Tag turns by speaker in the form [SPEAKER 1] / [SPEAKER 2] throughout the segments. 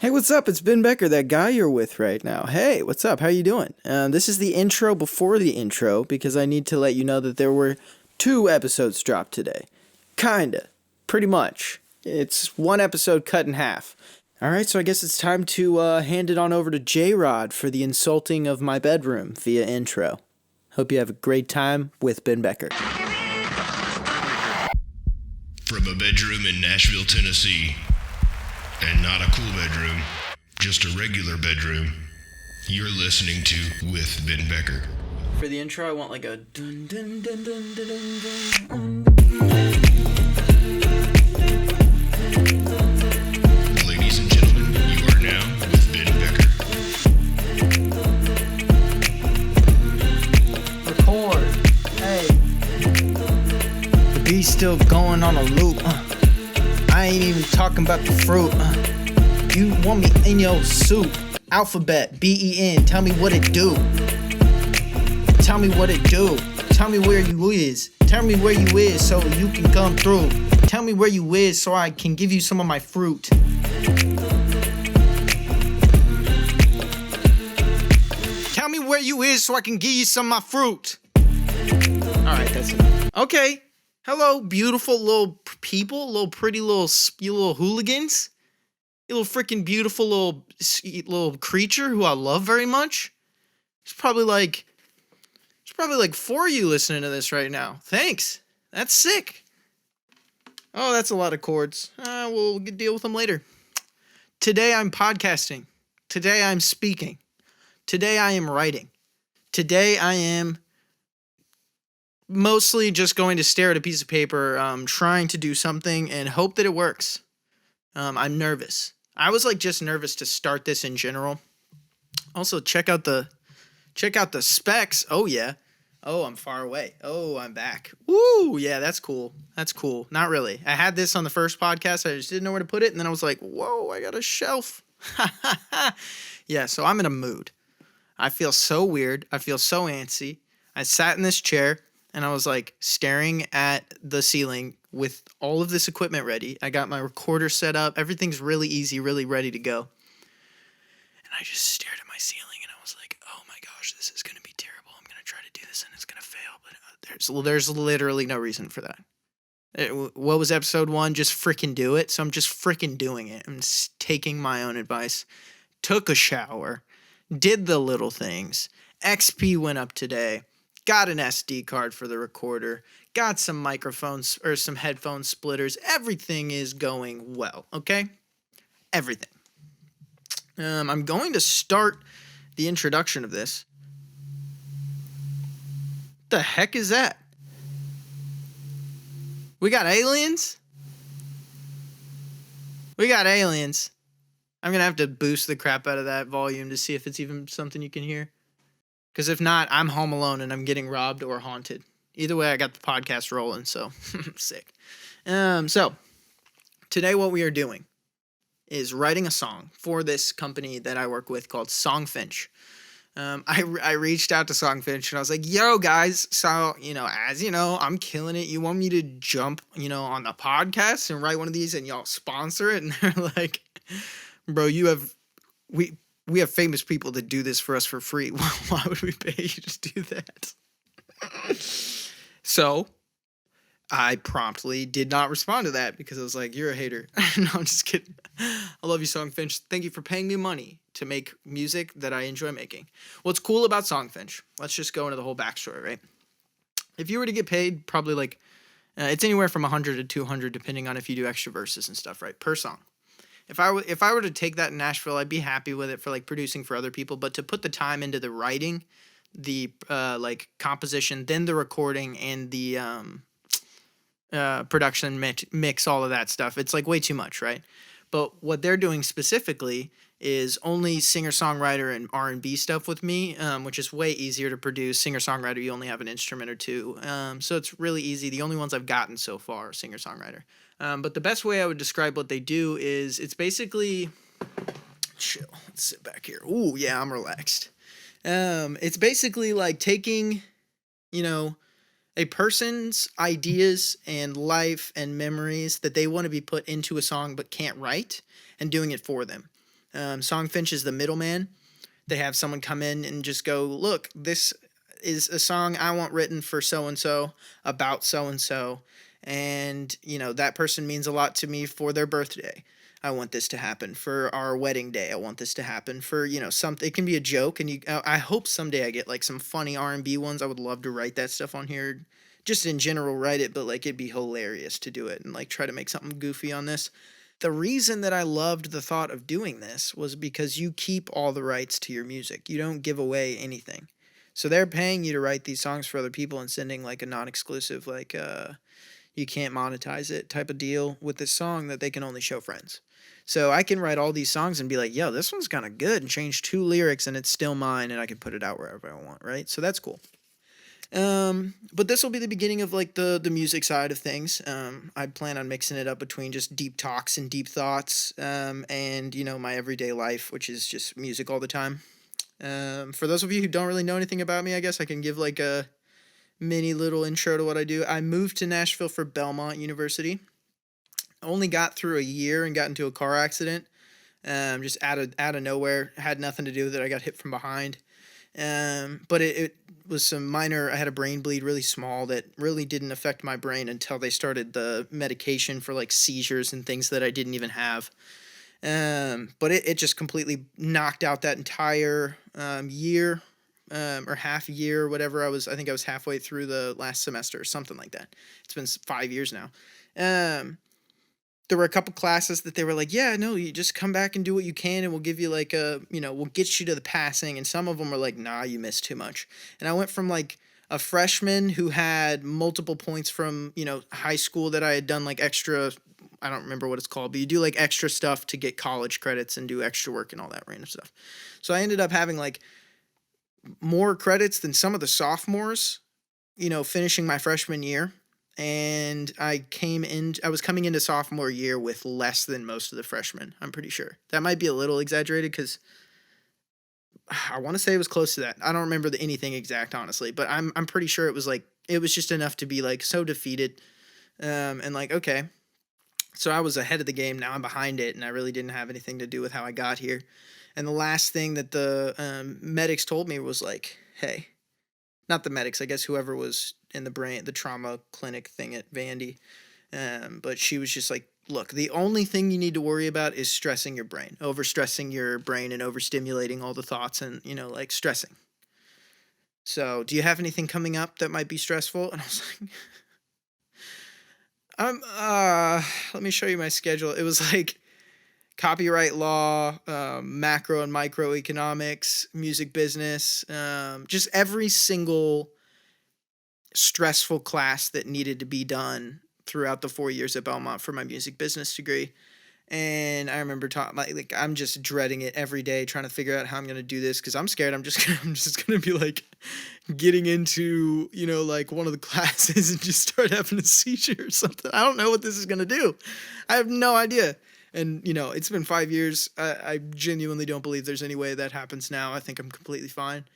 [SPEAKER 1] Hey, what's up? It's Ben Becker, that guy you're with right now. Hey, what's up? How you doing? This is the intro before the intro because I need to let you know that there were 2 episodes dropped today. Kinda. Pretty much. It's 1 episode cut in half. Alright, so I guess it's time to hand it on over to J-Rod for the insulting of my bedroom via intro. Hope you have a great time with Ben Becker.
[SPEAKER 2] From a bedroom in Nashville, Tennessee, and not a cool bedroom, just a regular bedroom, you're listening to With Ben Becker.
[SPEAKER 1] For the intro, I want like a dun dun dun dun dun dun dun.
[SPEAKER 2] Ladies and gentlemen, you are now with Ben Becker.
[SPEAKER 1] Record. Hey. The beat's still going on a loop. I ain't even talking about the fruit. You want me in your soup. Alphabet, B-E-N, tell me what it do. Tell me what it do. Tell me where you is. Tell me where you is so you can come through. Tell me where you is so I can give you some of my fruit. Tell me where you is so I can give you some of my fruit. Alright, that's enough. Okay. Hello, beautiful little people, little pretty you little hooligans. You little freaking beautiful little creature who I love very much. There's probably like 4 of you listening to this right now. Thanks. That's sick. Oh, that's a lot of chords. We'll deal with them later. Today I'm podcasting. Today I'm speaking. Today I am writing. Today I am mostly just going to stare at a piece of paper, trying to do something and hope that it works. I'm nervous. I was just nervous to start this in general. Also, check out the specs. Oh yeah. Oh, I'm far away. Oh, I'm back. Woo, yeah, that's cool. That's cool. Not really. I had this on the first podcast. I just didn't know where to put it, and then I was like, whoa, I got a shelf. Yeah, so I'm in a mood. I feel so weird. I feel so antsy. I sat in this chair, and I was staring at the ceiling with all of this equipment ready. I got my recorder set up. Everything's really easy, really ready to go. And I just stared at my ceiling and I was like, oh my gosh, this is going to be terrible. I'm going to try to do this and it's going to fail. But there's literally no reason for that. What was episode 1? Just freaking do it. So I'm just freaking doing it. I'm taking my own advice. Took a shower. Did the little things. XP went up today. Got an SD card for the recorder, got some microphones or some headphone splitters. Everything is going well, okay? Everything. I'm going to start the introduction of this. What the heck is that? We got aliens? We got aliens. I'm going to have to boost the crap out of that volume to see if it's even something you can hear. Because if not, I'm home alone and I'm getting robbed or haunted. Either way, I got the podcast rolling, so sick. So, today what we are doing is writing a song for this company that I work with called Songfinch. I reached out to Songfinch and I was like, yo, guys, so, as you know, I'm killing it. You want me to jump, on the podcast and write one of these and y'all sponsor it? And they're like, bro, we have famous people that do this for us for free. Why would we pay you to do that? So, I promptly did not respond to that because I was like, you're a hater. No, I'm just kidding. I love you, Songfinch. Thank you for paying me money to make music that I enjoy making. What's cool about Songfinch? Let's just go into the whole backstory, right? If you were to get paid, probably it's anywhere from 100 to 200 depending on if you do extra verses and stuff, right? Per song. If I were to take that in Nashville, I'd be happy with it for producing for other people. But to put the time into the writing, the composition, then the recording and the production mix, all of that stuff, it's way too much, right? But what they're doing specifically is only singer-songwriter and R&B stuff with me, which is way easier to produce. Singer-songwriter, you only have an instrument or two, so it's really easy. The only ones I've gotten so far are singer-songwriter. But the best way I would describe what they do is it's basically chill. Let's sit back here. Ooh, yeah, I'm relaxed. It's basically taking, a person's ideas and life and memories that they want to be put into a song but can't write and doing it for them. Songfinch is the middleman. They have someone come in and just go, look, this is a song I want written for so and so about so and so, and that person means a lot to me for their birthday. I want this to happen for our wedding day. I want this to happen for something. It can be a joke, and I hope someday I get like some funny R&B ones. I would love to write that stuff on here, just in general write it, but like it'd be hilarious to do it and like try to make something goofy on this. The reason that I loved the thought of doing this was because you keep all the rights to your music. You don't give away anything. So they're paying you to write these songs for other people and sending like a non-exclusive, like you can't monetize it type of deal with this song that they can only show friends. So I can write all these songs and be like, yo, this one's kind of good, and change 2 lyrics and it's still mine, and I can put it out wherever I want, right? So that's cool. But this will be the beginning of like the music side of things. I plan on mixing it up between just deep talks and deep thoughts, and my everyday life, which is just music all the time. For those of you who don't really know anything about me, I guess I can give like a mini little intro to what I do. I moved to Nashville for Belmont University. Only got through a year and got into a car accident. Just out of nowhere, had nothing to do with it. I got hit from behind. But it was some minor. I had a brain bleed, really small, that really didn't affect my brain until they started the medication for like seizures and things that I didn't even have. But it just completely knocked out that entire year, or half year, whatever. I think I was halfway through the last semester or something like that. It's been 5 years now. There were a couple classes that they were like, yeah, no, you just come back and do what you can, and we'll give you like we'll get you to the passing. And some of them were like, nah, you missed too much. And I went from like a freshman who had multiple points from, high school that I had done like extra, I don't remember what it's called, but you do like extra stuff to get college credits and do extra work and all that random stuff. So I ended up having like more credits than some of the sophomores, finishing my freshman year. And I was coming into sophomore year with less than most of the freshmen. I'm pretty sure that might be a little exaggerated, because I want to say it was close to that. I don't remember anything exact, honestly, but I'm pretty sure it was just enough to be like so defeated, and like, okay, so I was ahead of the game. Now I'm behind it, and I really didn't have anything to do with how I got here. And the last thing that the medics told me was like, hey, not the medics, I guess whoever was in the trauma clinic thing at Vandy. But she was just like, look, the only thing you need to worry about is stressing your brain, overstressing your brain and overstimulating all the thoughts and, like stressing. So do you have anything coming up that might be stressful? And I was like, let me show you my schedule. It was like copyright law, macro and microeconomics, music business, just every single stressful class that needed to be done throughout the 4 years at Belmont for my music business degree. And I remember talking like I'm just dreading it every day, trying to figure out how I'm going to do this, because I'm scared I'm just going to be like getting into, like one of the classes and just start having a seizure or something. I don't know what this is going to do. I have no idea. And, it's been 5 years. I genuinely don't believe there's any way that happens now. I think I'm completely fine.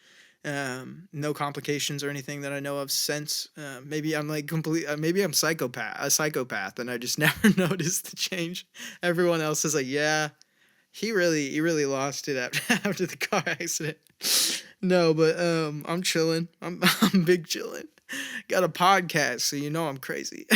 [SPEAKER 1] No complications or anything that I know of since. Maybe I'm like maybe I'm a psychopath, and I just never noticed the change. Everyone else is like, yeah, he really lost it after the car accident. No, but I'm chilling. I'm big chilling. Got a podcast, so I'm crazy.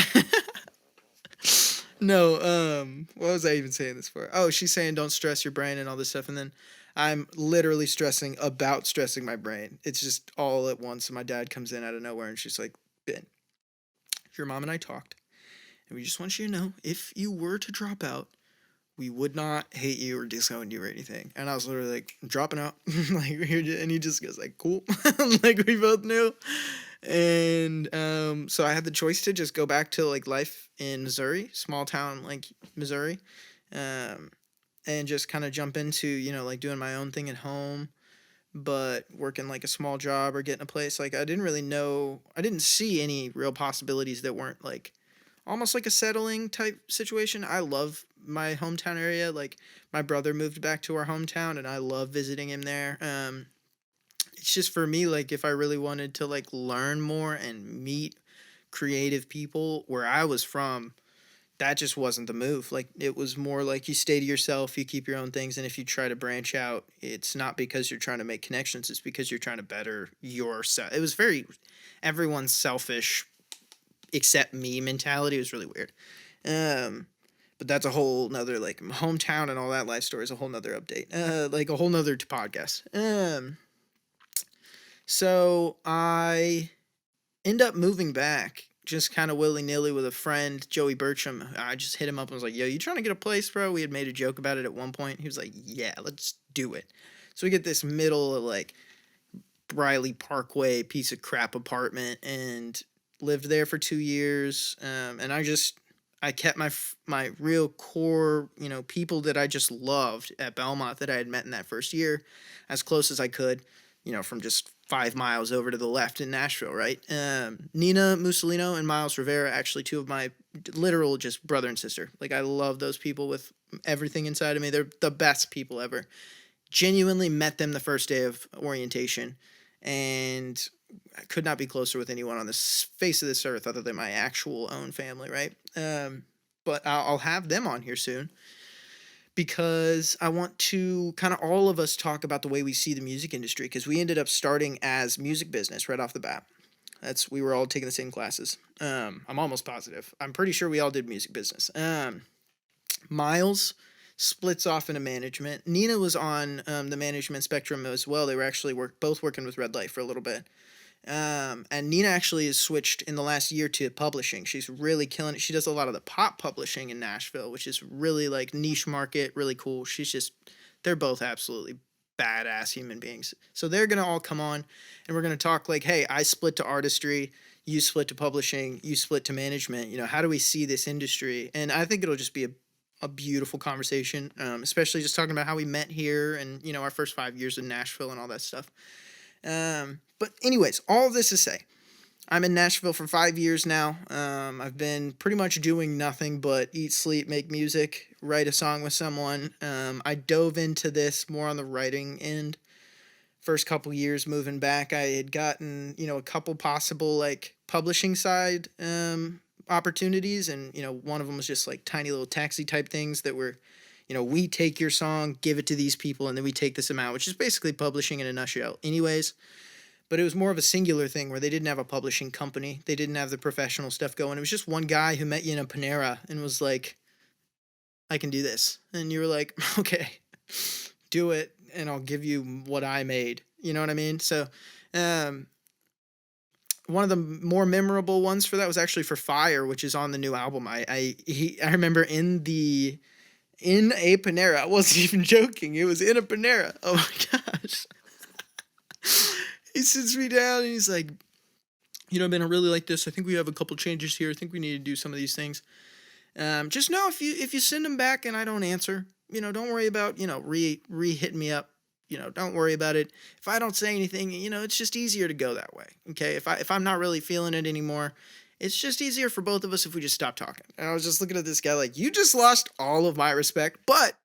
[SPEAKER 1] No, what was I even saying this for? Oh, she's saying don't stress your brain and all this stuff, and then I'm literally stressing about stressing my brain. It's just all at once, and my dad comes in out of nowhere, and she's like, Ben, your mom and I talked, and we just want you to know, if you were to drop out, we would not hate you or disown you or anything. And I was literally like, I'm dropping out. And he just goes like, cool. Like we both knew. And so I had the choice to just go back to like life in Missouri, small town like Missouri, and just kind of jump into like doing my own thing at home, but working like a small job or getting a place. Like I didn't see any real possibilities that weren't like almost like a settling type situation. I love my hometown area. Like my brother moved back to our hometown, and I love visiting him there. It's just for me, like if I really wanted to like learn more and meet creative people where I was from, that just wasn't the move. Like, it was more like you stay to yourself, you keep your own things, and if you try to branch out, it's not because you're trying to make connections, it's because you're trying to better yourself. It was very everyone's selfish except me mentality. It was really weird. But that's a whole nother, like, hometown and all that life story is a whole nother update. Like a whole nother podcast. So I end up moving back just kind of willy-nilly with a friend, Joey Bertram. I just hit him up and was like, yo, you trying to get a place, bro? We had made a joke about it at one point. He was like, yeah, let's do it. So we get this middle of, like, Briley Parkway piece of crap apartment and lived there for 2 years. And I kept my real core, people that I just loved at Belmont that I had met in that first year as close as I could, from just 5 miles over to the left in Nashville, right? Nina Mussolino and Miles Rivera, actually two of my literal just brother and sister. Like, I love those people with everything inside of me. They're the best people ever. Genuinely met them the first day of orientation, and I could not be closer with anyone on this face of this earth other than my actual own family, right? But I'll have them on here soon because I want to kind of all of us talk about the way we see the music industry, because we ended up starting as music business right off the bat. We were all taking the same classes. I'm almost positive. I'm pretty sure we all did music business. Miles splits off into management. Nina was on the management spectrum as well. They were actually both working with Red Light for a little bit. And Nina actually has switched in the last year to publishing. She's really killing it. She does a lot of the pop publishing in Nashville, which is really like niche market, really cool. They're both absolutely badass human beings. So they're going to all come on and we're going to talk like, hey, I split to artistry, you split to publishing, you split to management. How do we see this industry? And I think it'll just be a beautiful conversation, especially just talking about how we met here and, our first 5 years in Nashville and all that stuff. But anyways, all of this to say, I'm in Nashville for 5 years now. I've been pretty much doing nothing but eat, sleep, make music, write a song with someone. I dove into this more on the writing end. First couple years moving back, I had gotten, a couple possible like publishing side opportunities, and one of them was just like tiny little taxi type things that were, we take your song, give it to these people, and then we take this amount, which is basically publishing in a nutshell anyways. But it was more of a singular thing where they didn't have a publishing company. They didn't have the professional stuff going. It was just one guy who met you in a Panera and was like, I can do this. And you were like, okay, do it, and I'll give you what I made. You know what I mean? So one of the more memorable ones for that was actually for Fire, which is on the new album. I remember in a Panera. I wasn't even joking. It was in a Panera. Oh my gosh. He sits me down and he's like, man, I really like this. I think we have a couple changes here. I think we need to do some of these things. Just know if you send them back and I don't answer, don't worry about, hitting me up. Don't worry about it. If I don't say anything, it's just easier to go that way. Okay. If I'm not really feeling it anymore, it's just easier for both of us if we just stop talking. And I was just looking at this guy like, you just lost all of my respect. But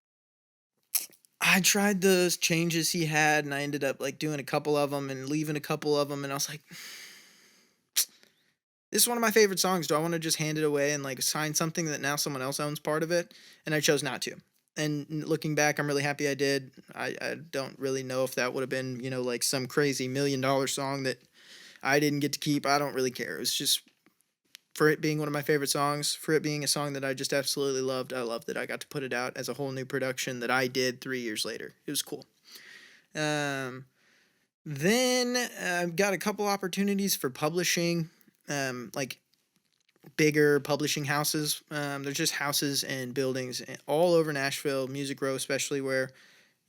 [SPEAKER 1] I tried the changes he had, and I ended up like doing a couple of them and leaving a couple of them. And I was like, this is one of my favorite songs. Do I want to just hand it away and like sign something that now someone else owns part of it? And I chose not to. And looking back, I'm really happy I did. I don't really know if that would have been, like some crazy $1 million song that I didn't get to keep. I don't really care. It was just for it being one of my favorite songs, for it being a song that I just absolutely loved. I loved that I got to put it out as a whole new production that I did 3 years later. It was cool. Then I've got a couple opportunities for publishing, like bigger publishing houses. There's just houses and buildings all over Nashville, Music Row especially, where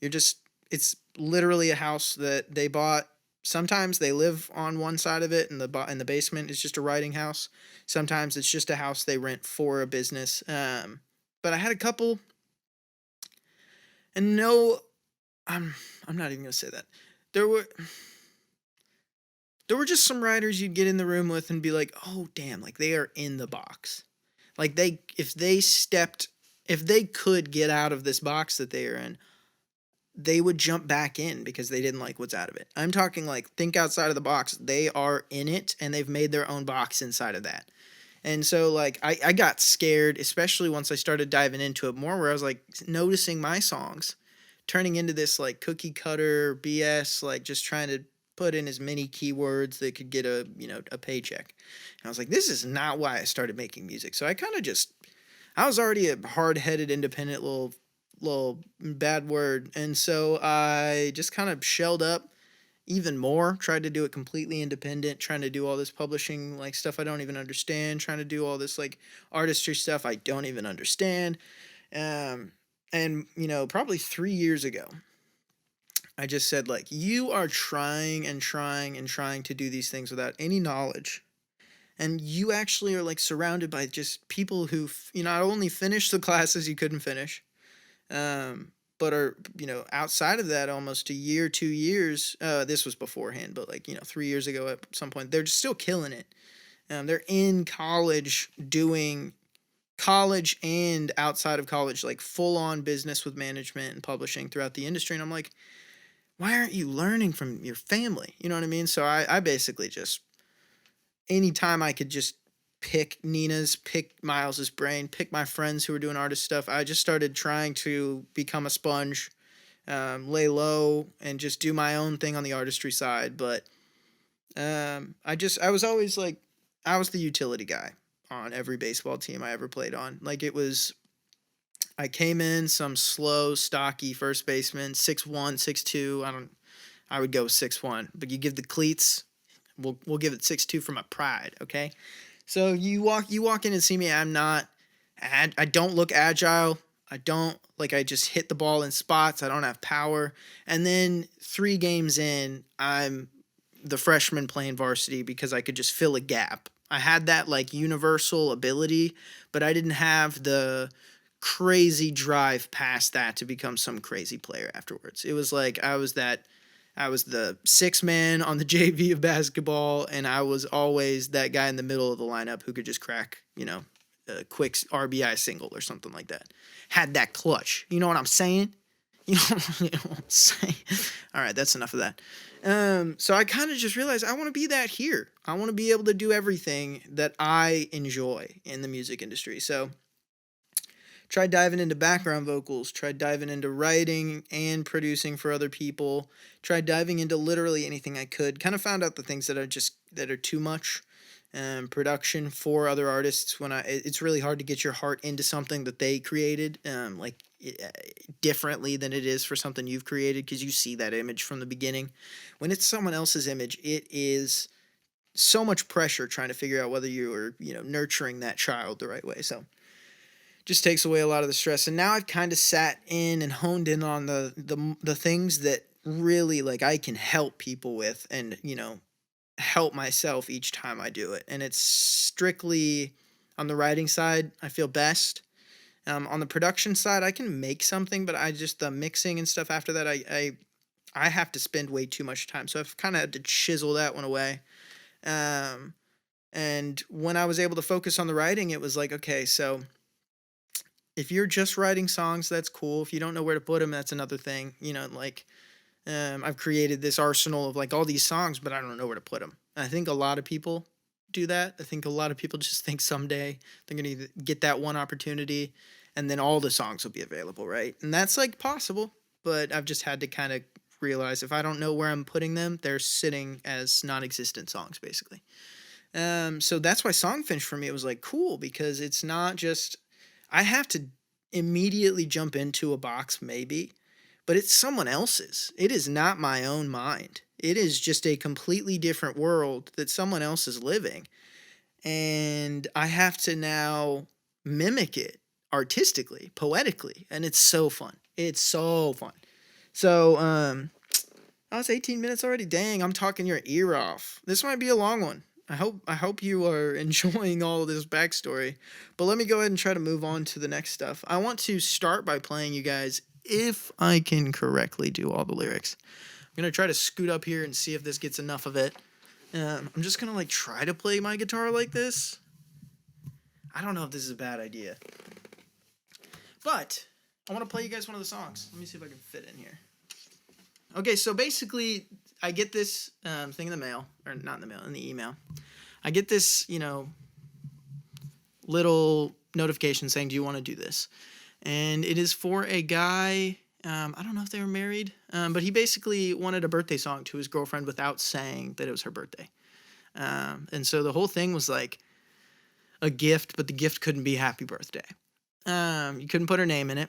[SPEAKER 1] it's literally a house that they bought. Sometimes they live on one side of it, and the basement is just a writing house. Sometimes it's just a house they rent for a business. But I had a couple, and no, I'm not even gonna say that. There were just some writers you'd get in the room with and be like, oh damn, like they are in the box. Like if they could get out of this box that they are in, they would jump back in because they didn't like what's out of it. I'm talking like think outside of the box. They are in it and they've made their own box inside of that. And so like I got scared, especially once I started diving into it more, where I was like noticing my songs turning into this like cookie cutter BS, like just trying to put in as many keywords that could get a a paycheck. And I was like, this is not why I started making music. So I kind of just I was already a hard headed independent little bad word, and so I just kind of shelled up even more, tried to do it completely independent, trying to do all this publishing like stuff I don't even understand, trying to do all this like artistry stuff I don't even understand. um and probably 3 years ago I just said, like, you are trying and trying and trying to do these things without any knowledge, and you actually are like surrounded by just people who not only finished the classes you couldn't finish, but are outside of that almost a year, 2 years. This was beforehand, but like 3 years ago at some point, they're just still killing it. They're in college doing college and outside of college, like full on business with management and publishing throughout the industry. And I'm like, why aren't you learning from your family? You know what I mean? So I basically just, anytime I could just pick Nina's, pick Miles's brain, pick my friends who were doing artist stuff, I just started trying to become a sponge, lay low, and just do my own thing on the artistry side. But I was always like, I was the utility guy on every baseball team I ever played on. Like it was, I came in some slow, stocky first baseman, 6'1", 6'2". I would go 6'1", but you give the cleats, we'll give it 6'2" for my pride, okay? So you walk in and see me. I don't look agile. I just hit the ball in spots. I don't have power. And then 3 games in, I'm the freshman playing varsity because I could just fill a gap. I had that like universal ability, but I didn't have the crazy drive past that to become some crazy player afterwards. It was like I was the 6 man on the JV of basketball, and I was always that guy in the middle of the lineup who could just crack, a quick RBI single or something like that. Had that clutch. You know what I'm saying? You know what I'm saying? All right, that's enough of that. So I kind of just realized I want to be that here. I want to be able to do everything that I enjoy in the music industry. So tried diving into background vocals, tried diving into writing and producing for other people, tried diving into literally anything I could. Kind of found out the things that are too much. Production for other artists, it's really hard to get your heart into something that they created, differently than it is for something you've created, because you see that image from the beginning. When it's someone else's image, it is so much pressure trying to figure out whether you are nurturing that child the right way. So just takes away a lot of the stress. And now I've kind of sat in and honed in on the things that really like I can help people with, and help myself each time I do it. And it's strictly on the writing side, I feel best. On the production side, I can make something, but the mixing and stuff after that, I have to spend way too much time. So I've kind of had to chisel that one away. And when I was able to focus on the writing, it was like, okay, so if you're just writing songs, that's cool. If you don't know where to put them, that's another thing. I've created this arsenal of like all these songs, but I don't know where to put them. I think a lot of people do that. I think a lot of people just think someday they're going to get that one opportunity and then all the songs will be available, right? And that's like possible, but I've just had to kind of realize if I don't know where I'm putting them, they're sitting as non-existent songs basically. So that's why Songfinch for me, it was like cool, because it's not just, I have to immediately jump into a box maybe, but it's someone else's. It is not my own mind. It is just a completely different world that someone else is living. And I have to now mimic it artistically, poetically. And it's so fun. It's so fun. So, I was 18 minutes already. Dang, I'm talking your ear off. This might be a long one. I hope you are enjoying all of this backstory. But let me go ahead and try to move on to the next stuff. I want to start by playing you guys, if I can correctly do all the lyrics. I'm going to try to scoot up here and see if this gets enough of it. I'm just going to like try to play my guitar like this. I don't know if this is a bad idea. But I want to play you guys one of the songs. Let me see if I can fit in here. Okay, so basically I get this thing in the mail, or not in the mail, in the email. I get this, little notification saying, do you want to do this? And it is for a guy, I don't know if they were married, but he basically wanted a birthday song to his girlfriend without saying that it was her birthday. And so the whole thing was like a gift, but the gift couldn't be happy birthday. You couldn't put her name in it.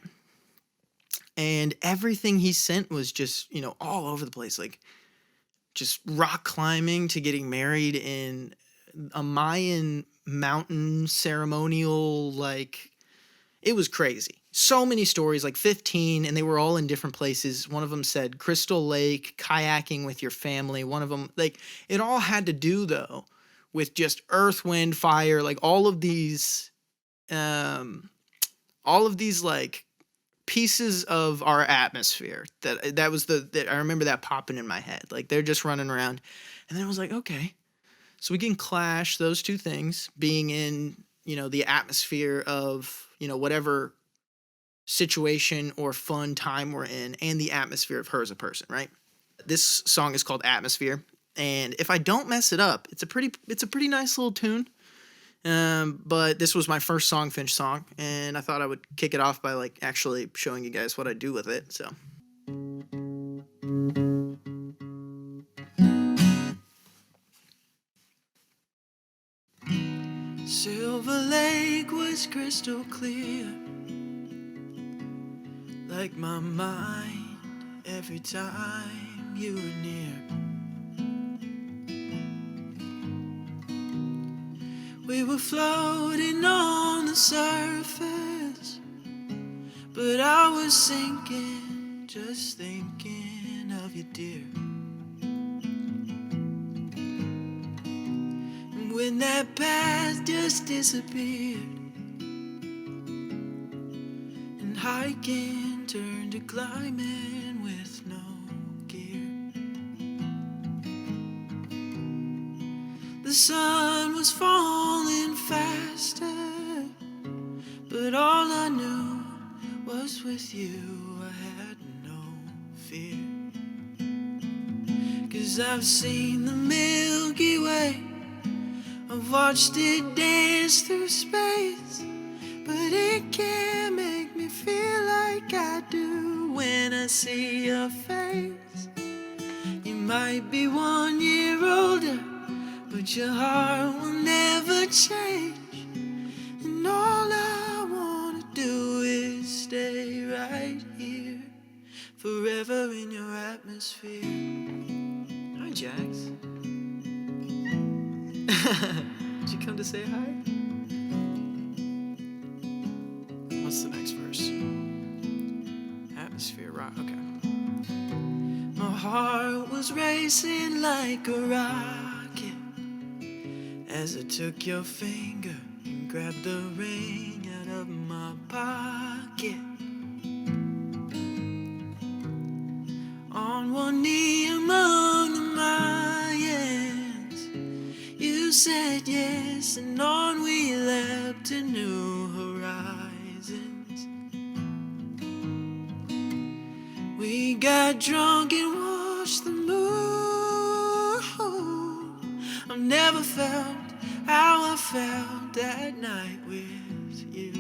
[SPEAKER 1] And everything he sent was just, all over the place. Like just rock climbing to getting married in a Mayan mountain ceremonial. Like it was crazy. So many stories, like 15, and they were all in different places. One of them said Crystal Lake, kayaking with your family. One of them, like it all had to do though with just earth, wind, fire, like all of these like pieces of our atmosphere that I remember that popping in my head. Like they're just running around. And then I was like, okay, so we can clash those two things, being in, the atmosphere of, whatever situation or fun time we're in, and the atmosphere of her as a person, right? This song is called Atmosphere. And if I don't mess it up, it's a pretty nice little tune. But this was my first Songfinch song, and I thought I would kick it off by like actually showing you guys what I do with it. So Silver Lake was crystal clear, like my mind every time you were near. We were floating on the surface, but I was sinking, just thinking of you, dear. And when that path just disappeared, and hiking turned to climbing with no gear. The sun was falling faster, but all I knew was with you I had no fear. 'Cause I've seen the Milky Way, I've watched it dance through space, but it can't make me feel like I do when I see your face. You might be 1 year older, but your heart will never change. And all I wanna do is stay right here, forever in your atmosphere. Hi, Jax. Did you come to say hi? What's the next verse? Atmosphere, rock, okay. My heart was racing like a rocket as I took your finger and grabbed the ring out of my pocket. On one knee among the Mayans, you said yes, and on we leapt to new horizons. We got drunk and watched the moon. I've never felt how I felt that night with you.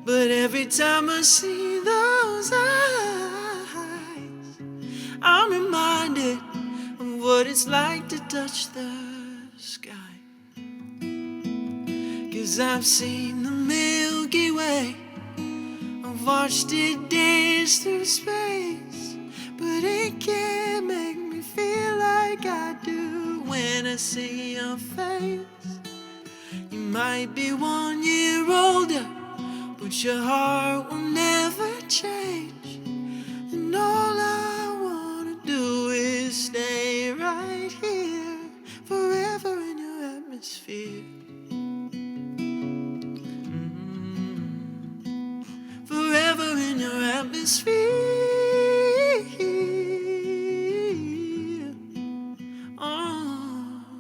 [SPEAKER 1] But every time I see those eyes, I'm reminded of what it's like to touch the sky. 'Cause I've seen the Milky Way, I've watched it dance through space, but it can't make me feel like I do when I see your face. You might be 1 year older, but your heart will never change. And all I wanna do is stay right here, forever in your atmosphere. Forever in your atmosphere. Oh.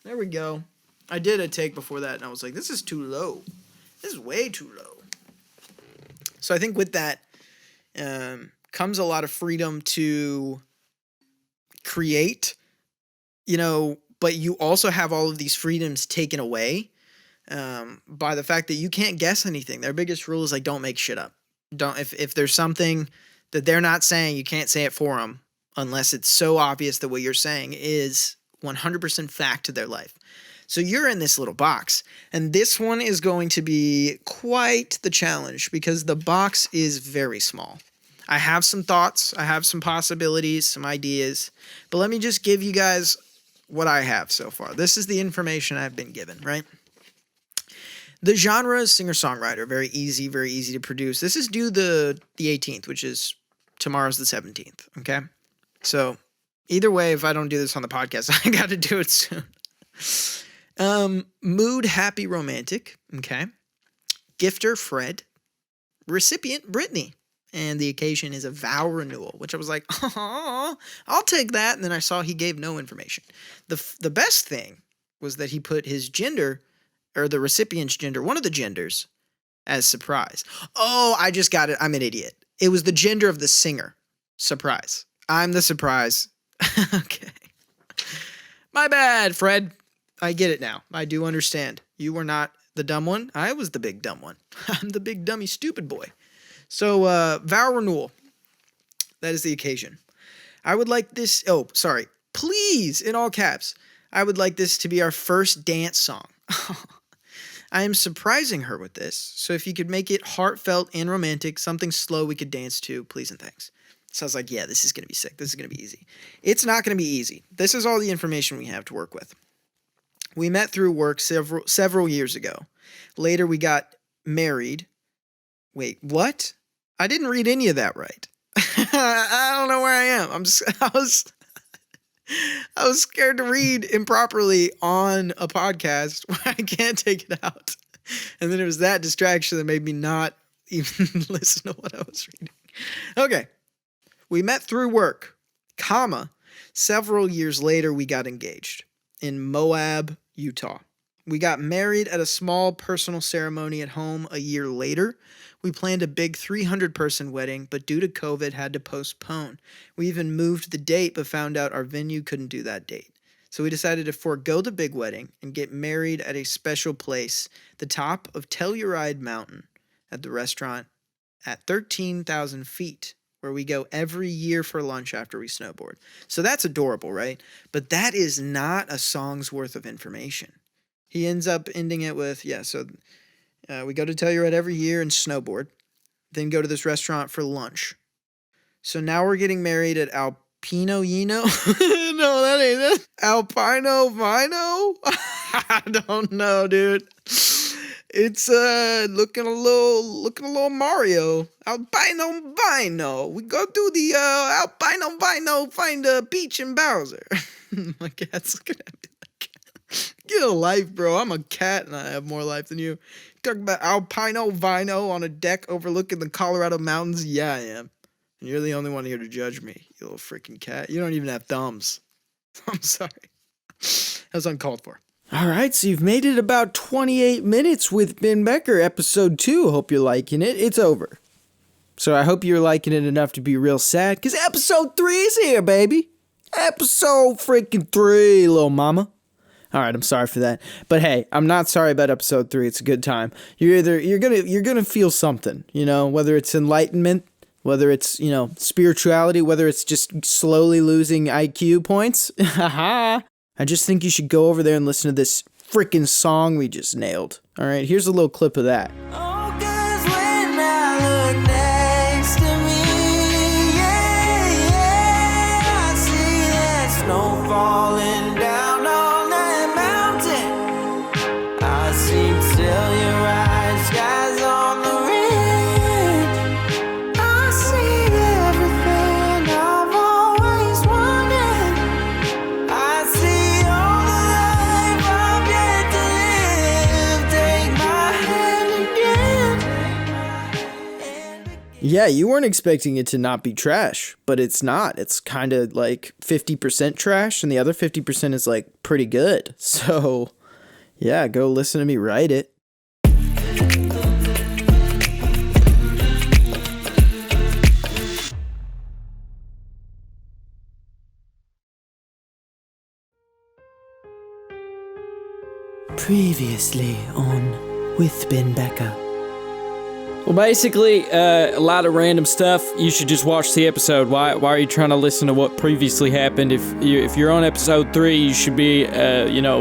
[SPEAKER 1] There we go. I did a take before that, and I was like, this is too low. This is way too low. So I think with that comes a lot of freedom to create but you also have all of these freedoms taken away by the fact that you can't guess anything. Their biggest rule is like, don't make shit up. Don't if there's something that they're not saying, you can't say it for them unless it's so obvious that what you're saying is 100% fact to their life. So you're in this little box, and this one is going to be quite the challenge because the box is very small. I have some thoughts, I have some possibilities, some ideas, but let me just give you guys what I have so far. This is the information I've been given, right? The genre is singer-songwriter, very easy to produce. This is due the 18th, which is tomorrow's the 17th, okay? So either way, if I don't do this on the podcast, I got to do it soon. Mood, happy, romantic, okay? Gifter, Fred. Recipient, Brittany. And the occasion is a vow renewal, which I was like, oh, I'll take that. And then I saw he gave no information. The best thing was that he put his gender, or the recipient's gender, one of the genders, as surprise. Oh, I just got it. I'm an idiot. It was the gender of the singer. Surprise. I'm the surprise. Okay. My bad, Fred. I get it now. I do understand. You were not the dumb one. I was the big dumb one. I'm the big dummy stupid boy. So, vow renewal. That is the occasion. I would like this. Oh, sorry. Please, in all caps, I would like this to be our first dance song. I am surprising her with this. So if you could make it heartfelt and romantic, something slow we could dance to, please and thanks. So I was like, yeah, this is going to be sick. This is going to be easy. It's not going to be easy. This is all the information we have to work with. We met through work several years ago. Later, we got married. Wait, what? I didn't read any of that right. I don't know where I am. I was scared to read improperly on a podcast where I can't take it out. And then it was that distraction that made me not even listen to what I was reading. Okay. We met through work, comma. Several years later, we got engaged in Moab, Utah. We got married at a small personal ceremony at home a year later. We planned a big 300-person wedding, but due to COVID, had to postpone. We even moved the date, but found out our venue couldn't do that date. So we decided to forego the big wedding and get married at a special place, the top of Telluride Mountain, at the restaurant at 13,000 feet, where we go every year for lunch after we snowboard. So that's adorable, right? But that is not a song's worth of information. He ends up ending it with, we go to Telluride every year and snowboard, then go to this restaurant for lunch. So now we're getting married at Alpino Yino? No, that ain't it. Alpino Vino? I don't know, dude. It's looking a little Mario. Albino Vino. We go do the Albino Vino, find Peach and Bowser. My cat's looking at me like, get a life, bro. I'm a cat and I have more life than you. Talking about Alpino Vino on a deck overlooking the Colorado mountains? Yeah, I am. And you're the only one here to judge me, you little freaking cat. You don't even have thumbs. I'm sorry. That was uncalled for. All right, so you've made it about 28 minutes with Ben Becker, episode 2. Hope you're liking it. It's over. So I hope you're liking it enough to be real sad, because episode 3 is here, baby. Episode freaking 3, little mama. All right, I'm sorry for that. But hey, I'm not sorry about episode 3. It's a good time. You're gonna feel something, whether it's enlightenment, whether it's, spirituality, whether it's just slowly losing IQ points. Haha. I just think you should go over there and listen to this freaking song we just nailed. All right, here's a little clip of that. Oh, 'cause when I look next to me, I see that snow falling down on that mountain. I see Telluride skies on the ridge. I see everything I've always wanted. I see yeah, you weren't expecting it to not be trash, but it's not. It's kind of like 50% trash, and the other 50% is like pretty good. So, yeah, go listen to me write it. Previously on With Ben Becker.
[SPEAKER 3] Well, basically, a lot of random stuff. You should just watch the episode. Why are you trying to listen to what previously happened? If you're on episode 3, you should be,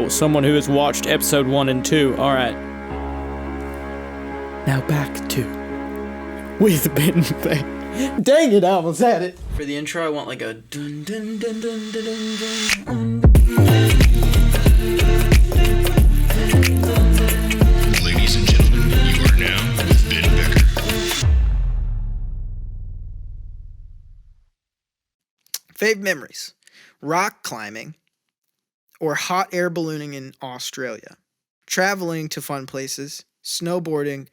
[SPEAKER 3] someone who has watched episode 1 and 2. All right.
[SPEAKER 1] Now back to With Ben Becker. Dang it, I almost had it. For the intro, I want like a dun dun dun dun dun dun dun.
[SPEAKER 2] Ladies and gentlemen, you are now with Ben Becker.
[SPEAKER 1] Fave memories: rock climbing or hot air ballooning in Australia, traveling to fun places, snowboarding,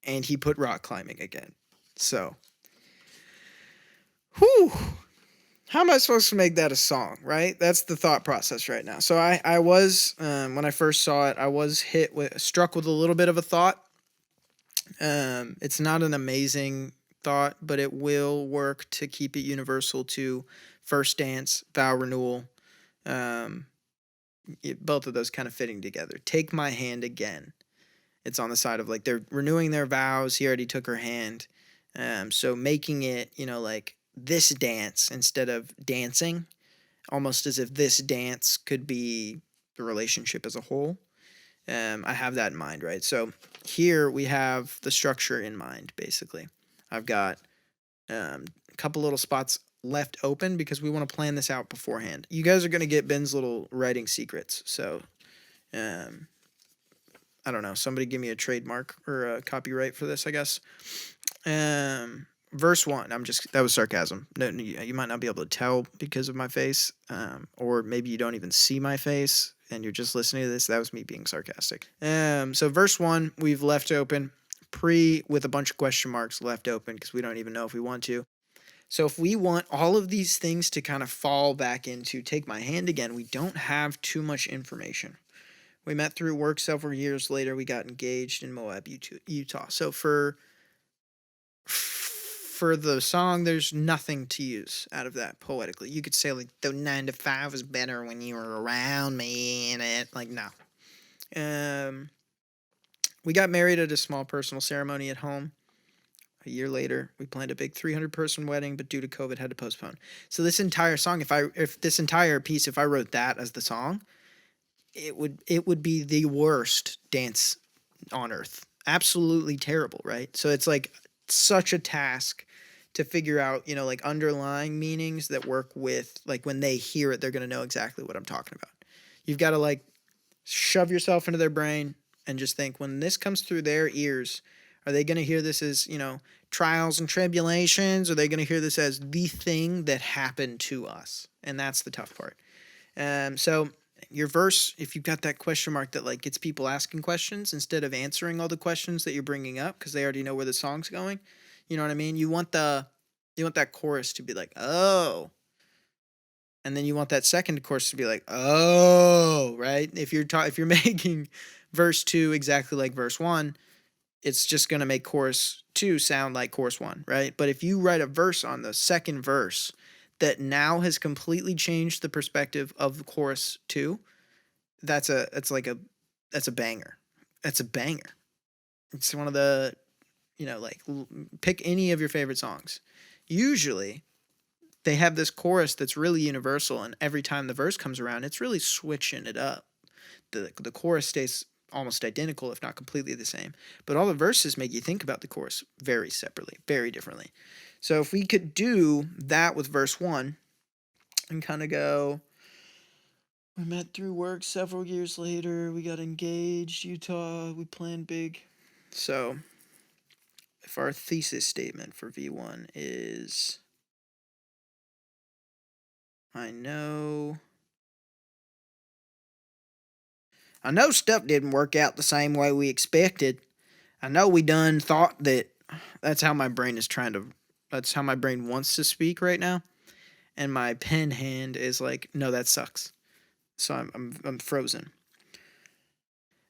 [SPEAKER 1] and he put rock climbing again. So, whew. How am I supposed to make that a song, right? That's the thought process right now. So I was, when I first saw it, I was struck with a little bit of a thought. It's not an amazing thought, but it will work to keep it universal to first dance, vow renewal. Both of those kind of fitting together. Take my hand again. It's on the side of like they're renewing their vows. He already took her hand. So making it, like this dance instead of dancing, almost as if this dance could be the relationship as a whole. I have that in mind, right? So here we have the structure in mind, basically. I've got a couple little spots left open because we want to plan this out beforehand. You guys are going to get Ben's little writing secrets. So, I don't know. Somebody give me a trademark or a copyright for this, I guess. Verse 1. That was sarcasm. No, you might not be able to tell because of my face, or maybe you don't even see my face and you're just listening to this. That was me being sarcastic. So verse 1, we've left open with a bunch of question marks left open because we don't even know if we want to. So if we want all of these things to kind of fall back into take my hand again, we don't have too much information. We met through work several years later. We got engaged in Moab, Utah. So for the song, there's nothing to use out of that poetically. You could say like the 9 to 5 was better when you were around me and it like no. We got married at a small personal ceremony at home. A year later, we planned a big 300-person wedding, but due to COVID, had to postpone. So this entire song, if this entire piece, if I wrote that as the song, it would be the worst dance on earth. Absolutely terrible, right? So it's like such a task to figure out, like underlying meanings that work with, like when they hear it, they're going to know exactly what I'm talking about. You've got to like shove yourself into their brain and just think when this comes through their ears, are they going to hear this as, trials and tribulations? Or are they going to hear this as the thing that happened to us? And that's the tough part. So your verse, if you've got that question mark that like gets people asking questions instead of answering all the questions that you're bringing up because they already know where the song's going, you know what I mean? You want that chorus to be like, oh, and then you want that second chorus to be like, oh, right? If you're making verse 2 exactly like verse 1, it's just going to make chorus 2 sound like chorus 1, right? But if you write a verse on the second verse that now has completely changed the perspective of chorus 2, that's a banger. That's a banger. It's one of the, pick any of your favorite songs. Usually they have this chorus that's really universal, and every time the verse comes around, it's really switching it up. The chorus stays almost identical, if not completely the same. But all the verses make you think about the chorus very separately, very differently. So if we could do that with verse 1 and kind of go, we met through work several years later, we got engaged, Utah, we planned big. So if our thesis statement for V1 is, I know stuff didn't work out the same way we expected. I know we done thought that. That's how my brain wants to speak right now. And my pen hand is like, no, that sucks. So I'm frozen.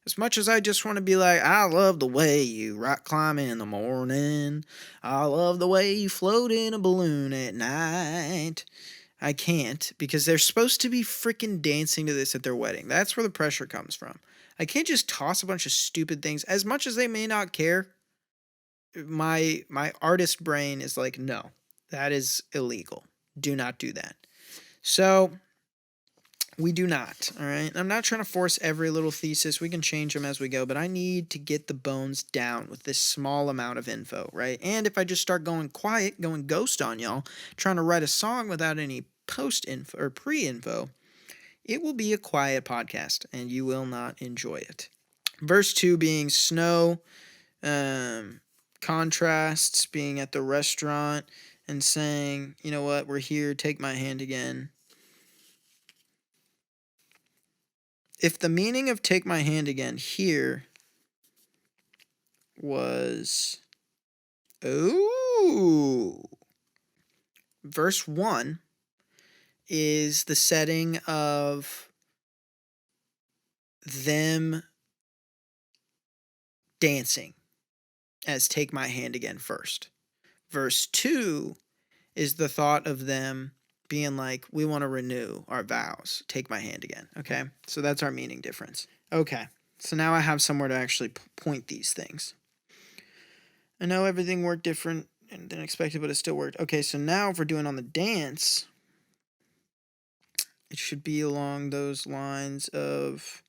[SPEAKER 1] As much as I just want to be like, I love the way you rock climb in the morning. I love the way you float in a balloon at night. I can't, because they're supposed to be freaking dancing to this at their wedding. That's where the pressure comes from. I can't just toss a bunch of stupid things. As much as they may not care, my artist brain is like, no, that is illegal. Do not do that. So we do not. All right. I'm not trying to force every little thesis. We can change them as we go, but I need to get the bones down with this small amount of info, right? And if I just start going quiet, going ghost on y'all, trying to write a song without any post info or pre info, it will be a quiet podcast and you will not enjoy it. Verse 2 being snow, contrasts, being at the restaurant and saying, you know what, we're here, take my hand again. If the meaning of take my hand again here was, verse 1 is the setting of them dancing as take my hand again first. Verse 2 is the thought of them being like, we want to renew our vows. Take my hand again. Okay. So that's our meaning difference. Okay. So now I have somewhere to actually point these things. I know everything worked different than expected, but it still worked. Okay. So now if we're doing on the dance, it should be along those lines of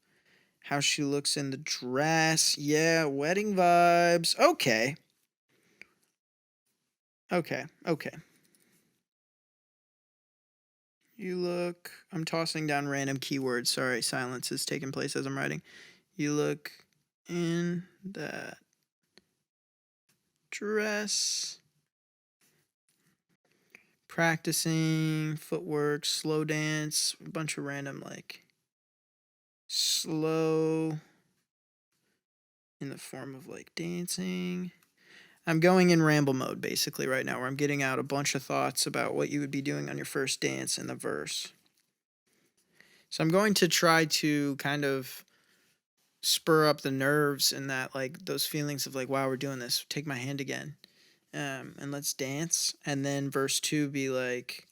[SPEAKER 1] how she looks in the dress. Yeah. Wedding vibes. Okay. Okay. You look, I'm tossing down random keywords. Sorry, silence is taking place as I'm writing. You look in that dress. Practicing footwork, slow dance, a bunch of random like slow in the form of like dancing. I'm going in ramble mode basically right now, where I'm getting out a bunch of thoughts about what you would be doing on your first dance in the verse. So I'm going to try to kind of spur up the nerves and that, like, those feelings of like, wow, we're doing this. Take my hand again. And let's dance. And then verse 2 be like,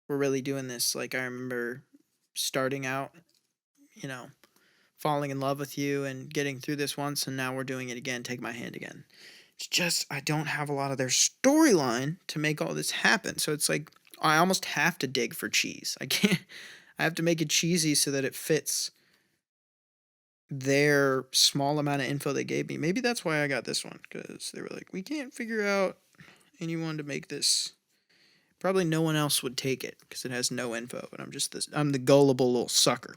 [SPEAKER 1] we're really doing this. Like, I remember starting out, you know, falling in love with you and getting through this once, and now we're doing it again. Take my hand again. It's just, I don't have a lot of their storyline to make all this happen. So it's like, I almost have to dig for cheese. I have to make it cheesy so that it fits their small amount of info they gave me. Maybe that's why I got this one, because they were like, we can't figure out anyone to make this. Probably no one else would take it because it has no info, but I'm the gullible little sucker.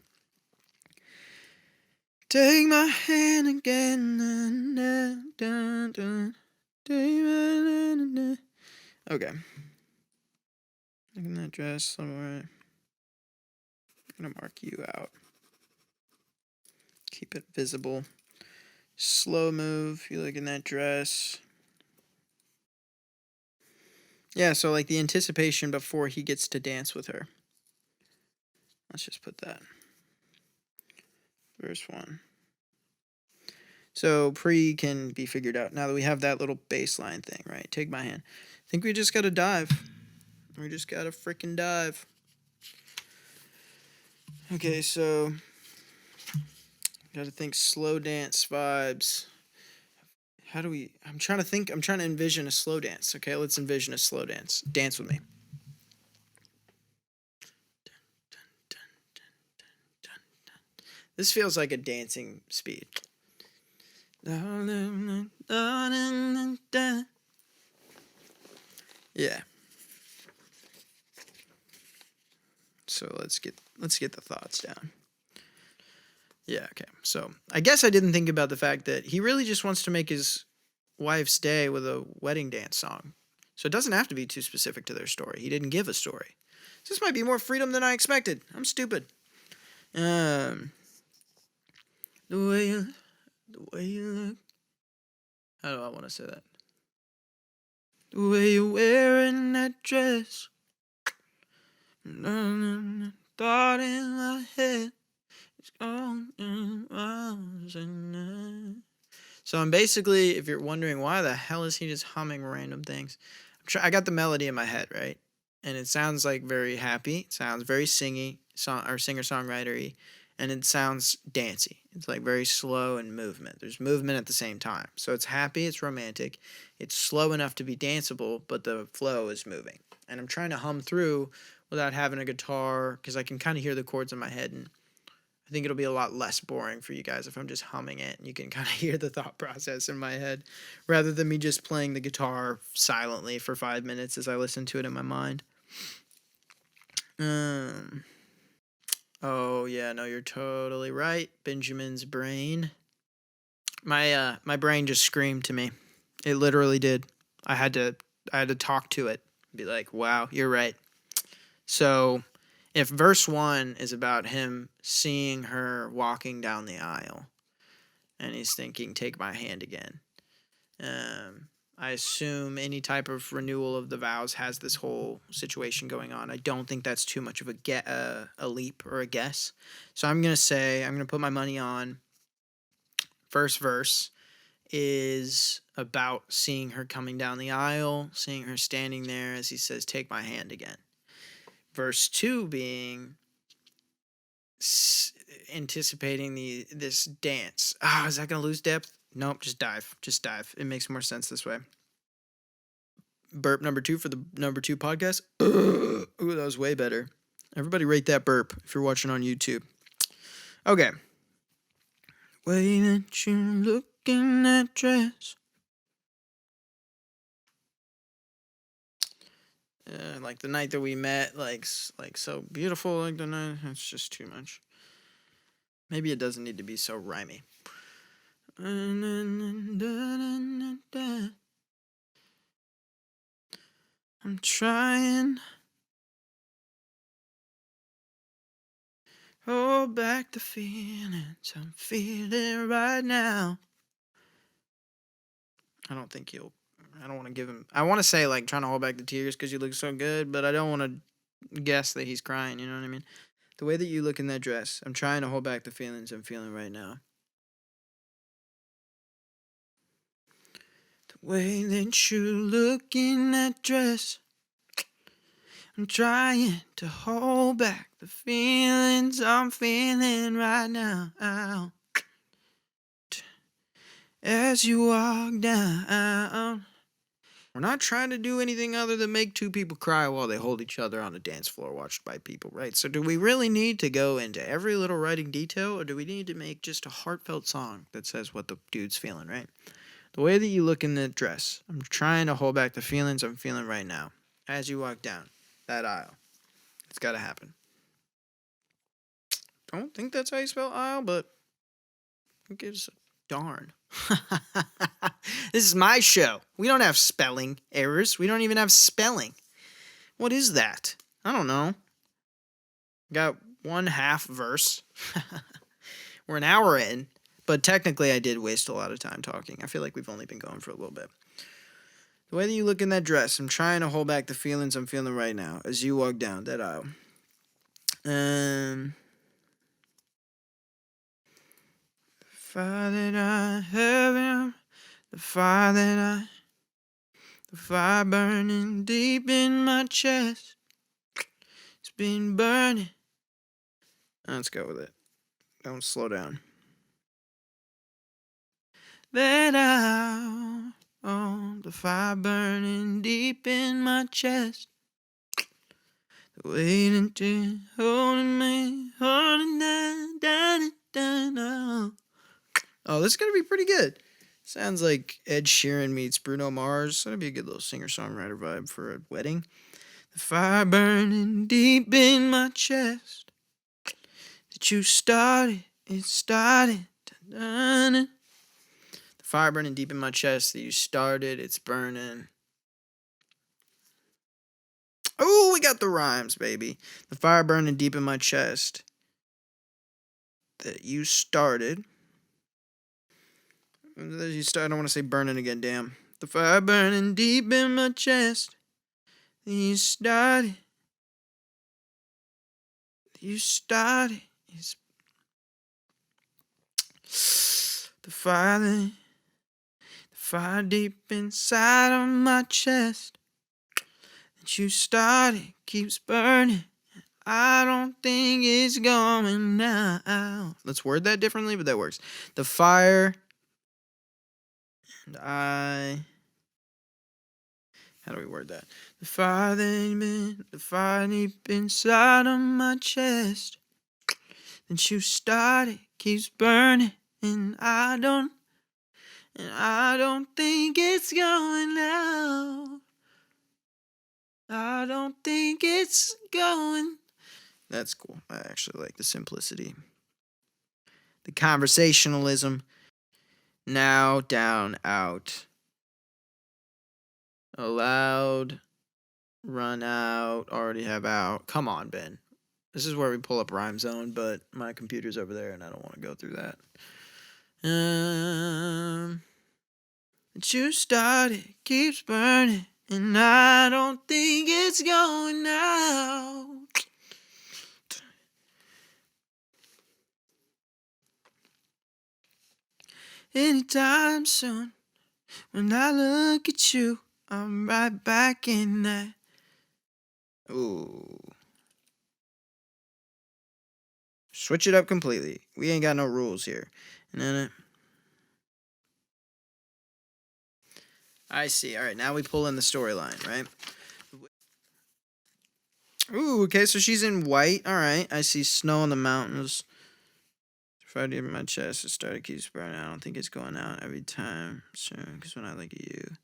[SPEAKER 1] Take my hand again. Okay. Look in that dress somewhere. I'm going to mark you out. Keep it visible. Slow move. You look in that dress. Yeah, so like the anticipation before he gets to dance with her. Let's just put that. Verse 1. So pre can be figured out now that we have that little baseline thing, right? Take my hand. I think we just got to dive. We just got to freaking dive. Okay, so got to think slow dance vibes. How do we... I'm trying to envision a slow dance. Okay, let's envision a slow dance. Dance with me. This feels like a dancing speed. Yeah. So let's get the thoughts down. Yeah, okay. So I guess I didn't think about the fact that he really just wants to make his wife stay with a wedding dance song. So it doesn't have to be too specific to their story. He didn't give a story. So this might be more freedom than I expected. I'm stupid. The way you look. How do I want to say that? The way you're wearing that dress. Thought in my head. So I'm basically, if you're wondering why the hell is he just humming random things, I got the melody in my head, right? And it sounds like very happy. It sounds very singer-songwriter-y. and it sounds dancey. It's like very slow in movement. There's movement at the same time. So it's happy, it's romantic, it's slow enough to be danceable, but the flow is moving. And I'm trying to hum through without having a guitar because I can kind of hear the chords in my head, and I think it'll be a lot less boring for you guys if I'm just humming it and you can kind of hear the thought process in my head rather than me just playing the guitar silently for 5 minutes as I listen to it in my mind. Oh yeah, no, you're totally right. Benjamin's brain. My brain just screamed to me. It literally did. I had to talk to it. Be like, "Wow, you're right." So, if verse 1 is about him seeing her walking down the aisle and he's thinking, "Take my hand again." I assume any type of renewal of the vows has this whole situation going on. I don't think that's too much of a leap or a guess. So I'm going to put my money on first verse is about seeing her coming down the aisle, seeing her standing there as he says, "Take my hand again." Verse 2 being anticipating this dance. Is that going to lose depth? Nope, just dive. Just dive. It makes more sense this way. Burp number 2 for the number 2 podcast. Ooh, that was way better. Everybody rate that burp if you're watching on YouTube. Okay. Way that you look in that dress. Like the night that we met, like so beautiful, like the night. It's just too much. Maybe it doesn't need to be so rhymey. I'm trying. Hold back the feelings I'm feeling right now. I don't want to give him. I want to say like trying to hold back the tears because you look so good, but I don't want to guess that he's crying. You know what I mean? The way that you look in that dress, I'm trying to hold back the feelings I'm feeling right now. The way that you look in that dress, I'm trying to hold back the feelings I'm feeling right now. As you walk down. We're not trying to do anything other than make two people cry while they hold each other on a dance floor watched by people, right? So do we really need to go into every little writing detail, or do we need to make just a heartfelt song that says what the dude's feeling, right? The way that you look in that dress, I'm trying to hold back the feelings I'm feeling right now. As you walk down that aisle. It's got to happen. Don't think that's how you spell aisle, but who gives a darn? This is my show. We don't have spelling errors. We don't even have spelling. What is that? I don't know. Got 1/2 verse. We're an hour in, but technically I did waste a lot of time talking. I feel like we've only been going for a little bit. The way that you look in that dress, I'm trying to hold back the feelings I'm feeling right now as you walk down that aisle. The fire that I have, the fire burning deep in my chest. It's been burning. Let's go with it. Don't slow down. That out, the fire burning deep in my chest. Waiting to holding me, holding down. Oh, this is gonna be pretty good. Sounds like Ed Sheeran meets Bruno Mars. That'd be a good little singer-songwriter vibe for a wedding. The fire burning deep in my chest. That you started, it started. The fire burning deep in my chest that you started, it's burning. Oh, we got the rhymes, baby. The fire burning deep in my chest that you started. I don't want to say burning again, damn. The fire burning deep in my chest. You started. It's the fire deep inside of my chest. That you started keeps burning. I don't think it's going out. Let's word that differently, but that works. The fire and I. How do we word that? The fire deep inside of my chest. And you started, keeps burning, and I don't think it's going out. I don't think it's going. That's cool. I actually like the simplicity. The conversationalism. Now, down, out. Allowed, run out, already have out. Come on, Ben. This is where we pull up Rhyme Zone, but my computer's over there and I don't want to go through that. That you started keeps burning, and I don't think it's going out. Anytime soon, when I look at you, I'm right back in that. Ooh. Switch it up completely. We ain't got no rules here. And then I see. All right, now we pull in the storyline, right? Ooh, okay, so she's in white. All right, I see snow in the mountains. Friday in my chest, it started keeps burning. I don't think it's going out every time. Sure, because when I look at you.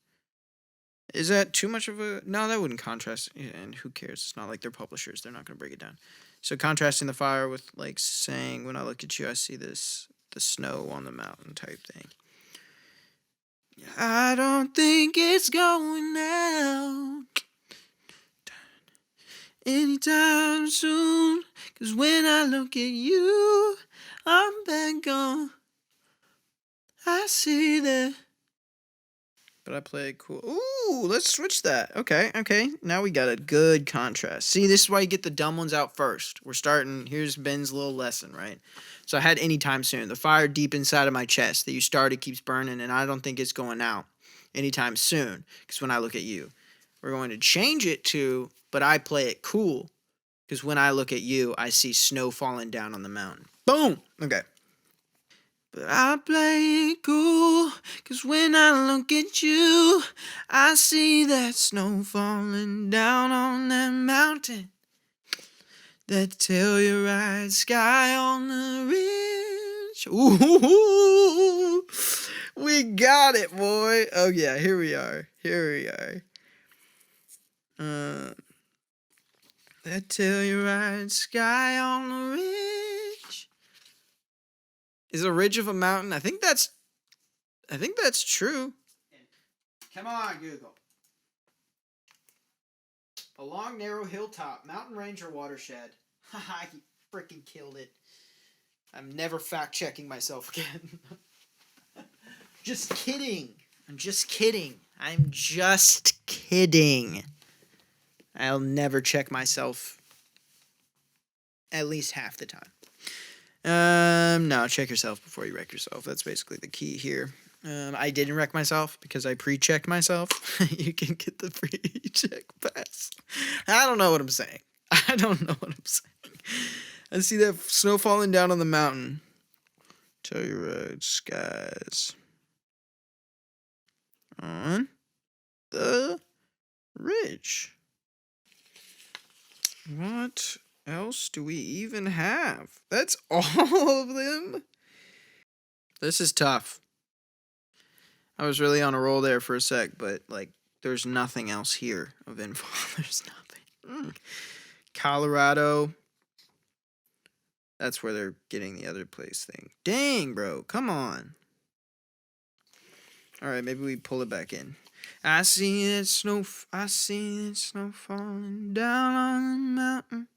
[SPEAKER 1] Is that too much of a... No, that wouldn't contrast. And who cares? It's not like they're publishers. They're not going to break it down. So contrasting the fire with, like, saying, when I look at you, I see this, the snow on the mountain type thing. I don't think it's going out anytime soon. Because when I look at you, I'm back on. I see that. But I play it cool. Ooh, let's switch that. Okay. Now we got a good contrast. See, this is why you get the dumb ones out first. We're starting. Here's Ben's little lesson, right? So I had anytime soon. The fire deep inside of my chest that you started keeps burning, and I don't think it's going out anytime soon. Because when I look at you, we're going to change it to, but I play it cool. Because when I look at you, I see snow falling down on the mountain. Boom! Okay. But I play it cool, 'cause when I look at you, I see that snow falling down on that mountain. That telluride sky on the ridge. Ooh, we got it, boy. Oh yeah, here we are. That telluride sky on the ridge. Is a ridge of a mountain? I think that's true. Come on, Google. A long, narrow hilltop, mountain range or watershed. Haha, you freaking killed it. I'm never fact-checking myself again. Just kidding. I'm just kidding. I'll never check myself at least half the time. No, check yourself before you wreck yourself. That's basically the key here. I didn't wreck myself because I pre-checked myself. You can get the pre-check pass. I don't know what I'm saying. I see that snow falling down on the mountain. Telluride skies. On the ridge. What else do we even have? That's all of them? This is tough. I was really on a roll there for a sec, but, like, there's nothing else here of info. There's nothing. Colorado. That's where they're getting the other place thing. Dang, bro. Come on. All right, maybe we pull it back in. I see that snow falling down on the mountain.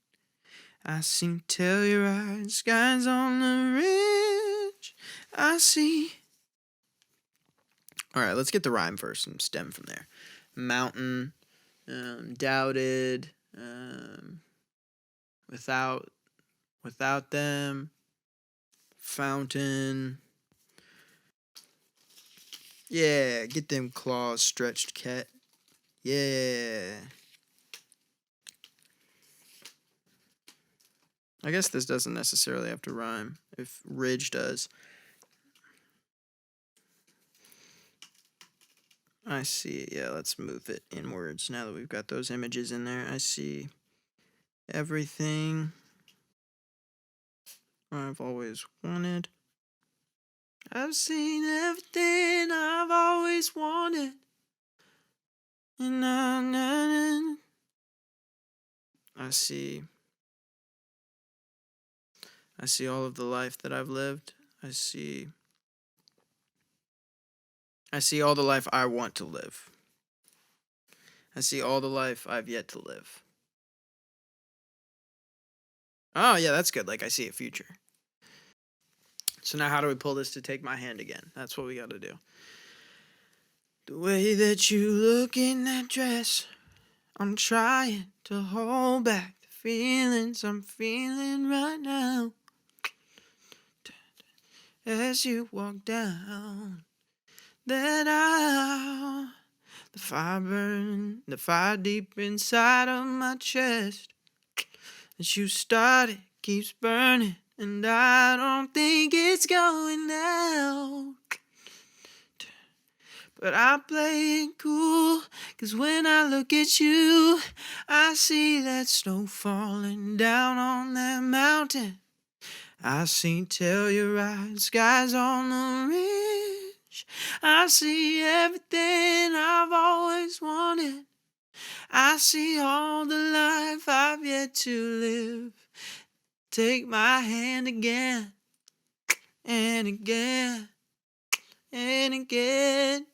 [SPEAKER 1] I see telluride skies on the ridge. I see. All right, let's get the rhyme first and stem from there. Mountain, doubted, without them, fountain. Yeah, get them claws stretched, cat. Yeah. I guess this doesn't necessarily have to rhyme, if ridge does. I see. Yeah, let's move it inwards now that we've got those images in there. I see everything I've always wanted. I've seen everything I've always wanted. And I see all of the life that I've lived. I see all the life I want to live. I see all the life I've yet to live. Oh, yeah, that's good. Like, I see a future. So now how do we pull this to take my hand again? That's what we got to do. The way that you look in that dress, I'm trying to hold back the feelings I'm feeling right now. As you walk down that aisle, the fire burning, the fire deep inside of my chest that you started keeps burning, and I don't think it's going out. But I play it cool, 'cause when I look at you, I see that snow falling down on that mountain. I see Telluride skies on the ridge. I see everything I've always wanted. I see all the life I've yet to live. Take my hand again, and again, and again,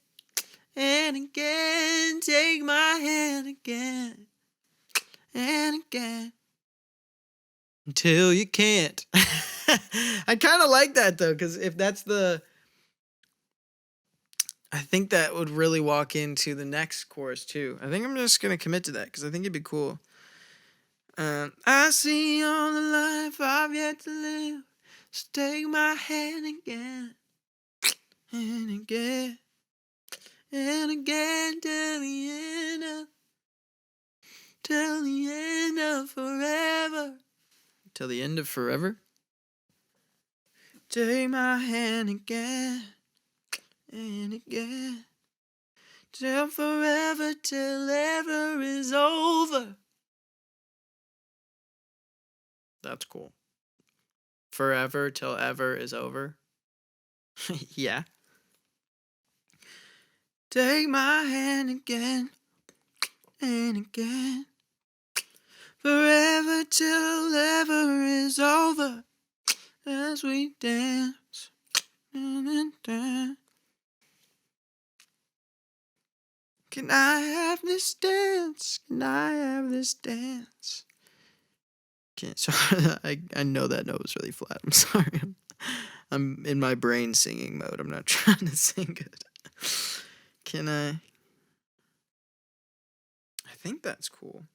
[SPEAKER 1] and again. Take my hand again, and again. Until you can't. I kind of like that though, because if that's I think that would really walk into the next chorus too. I think I'm just gonna commit to that because I think it'd be cool. I see all the life I've yet to live. So take my hand again, and again, and again, till the end of forever. Till the end of forever? Take my hand again, and again, till forever, till ever is over. That's cool. Forever till ever is over. Yeah. Take my hand again, and again, forever till ever is over, as we dance. Can I have this dance? Can I have this dance? Can't. Sorry, I know that note was really flat. I'm sorry. I'm in my brain singing mode. I'm not trying to sing good. Can I? I think that's cool.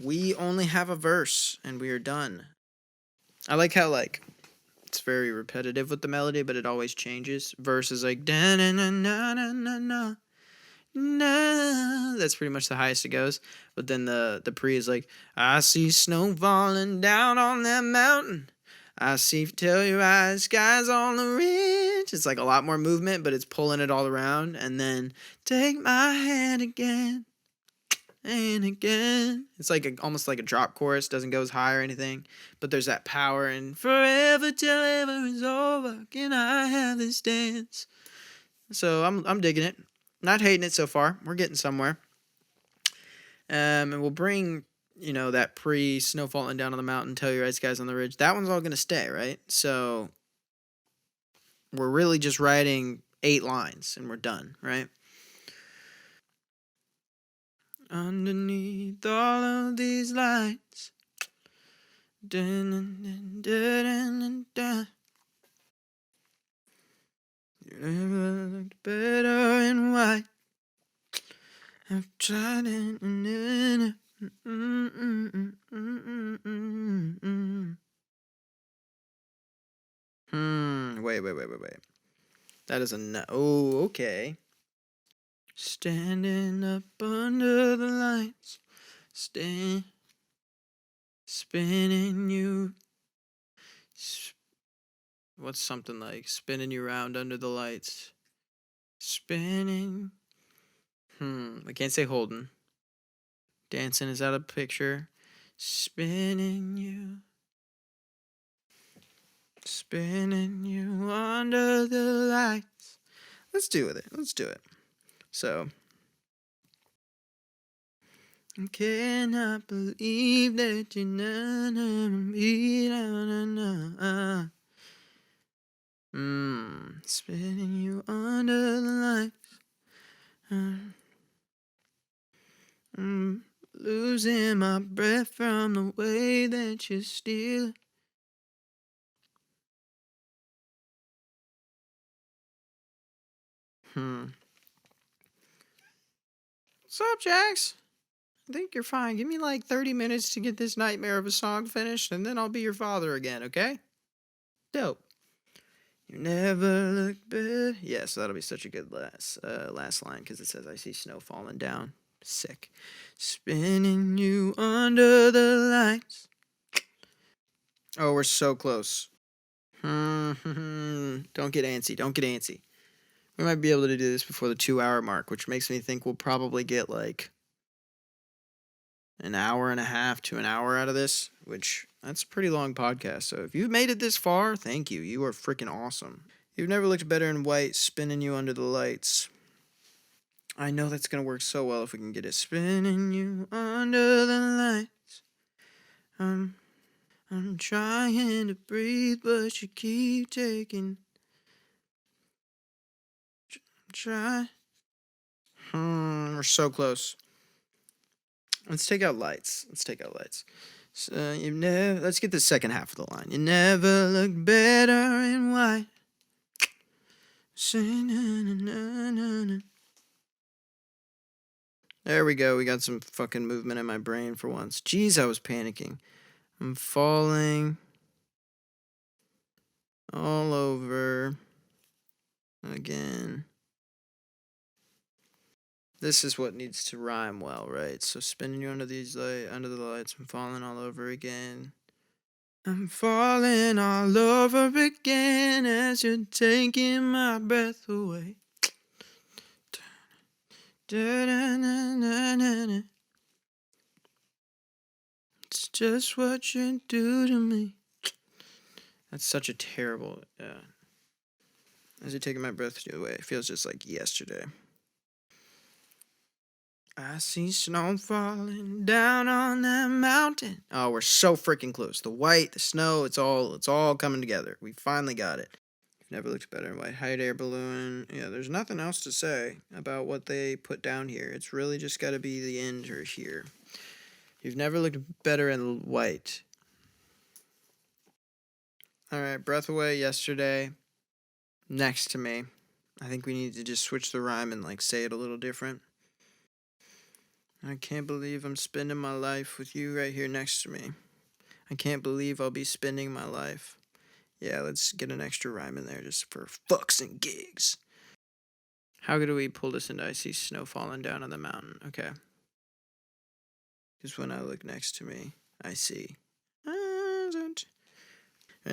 [SPEAKER 1] We only have a verse and we are done. I like how it's very repetitive with the melody, but it always changes. Verse is like da na na na na na na. No, that's pretty much the highest it goes. But then the pre is like, I see snow falling down on that mountain. I see Telluride skies on the ridge. It's like a lot more movement, but it's pulling it all around. And then take my hand again and again. It's like almost like a drop chorus. Doesn't go as high or anything, but there's that power. And forever till ever is over. Can I have this dance? So I'm digging it. Not hating it so far. We're getting somewhere. And we'll bring, that pre-snow falling down on the mountain, Telluride skies on the ridge. That one's all going to stay, right? So we're really just writing 8 lines and we're done, right? Underneath all of these lights. Dun, dun, dun, dun, dun. You never looked better in white. I've tried it. Wait. That is a no. Oh, okay. Standing up under the lights. Spinning you. What's something like spinning you around under the lights? Spinning. I can't say holding. Dancing is out of picture. Spinning you. Spinning you under the lights. Let's do it. Let's do it. So. I cannot believe that you're not me. Spinning you under the lights. Losing my breath from the way that you steal. What's up, Jax? I think you're fine. Give me like 30 minutes to get this nightmare of a song finished, and then I'll be your father again, okay? Dope. You never look better. Yeah, so that'll be such a good last line, because it says, I see snow falling down. Sick. Spinning you under the lights. Oh, we're so close. Don't get antsy. Don't get antsy. We might be able to do this before the 2-hour mark, which makes me think we'll probably get like an hour and a half to an hour out of this, which that's a pretty long podcast. So if you've made it this far, thank you. You are freaking awesome. You've never looked better in white, spinning you under the lights. I know that's going to work so well if we can get it. Spinning you under the lights. I'm trying to breathe, but you keep taking. Try. We're so close. Let's take out lights. So let's get the second half of the line. You never look better in white. Say na. There we go. We got some fucking movement in my brain for once. Jeez, I was panicking. I'm falling all over again. This is what needs to rhyme well, right? So spinning you under the lights, I'm falling all over again. I'm falling all over again as you're taking my breath away. It's just what you do to me. That's such a terrible, as you're taking my breath away, it feels just like yesterday. I see snow falling down on that mountain. Oh, we're so freaking close. The white, the snow, it's all coming together. We finally got it. You've never looked better in white. Hot air balloon. Yeah, there's nothing else to say about what they put down here. It's really just got to be the end or here. You've never looked better in white. All right, breath away yesterday. Next to me. I think we need to just switch the rhyme and like say it a little different. I can't believe I'm spending my life with you right here next to me. I can't believe I'll be spending my life. Yeah, let's get an extra rhyme in there just for fucks and gigs. How do we pull this into I see snow falling down on the mountain? Okay. Because when I look next to me, I see. Right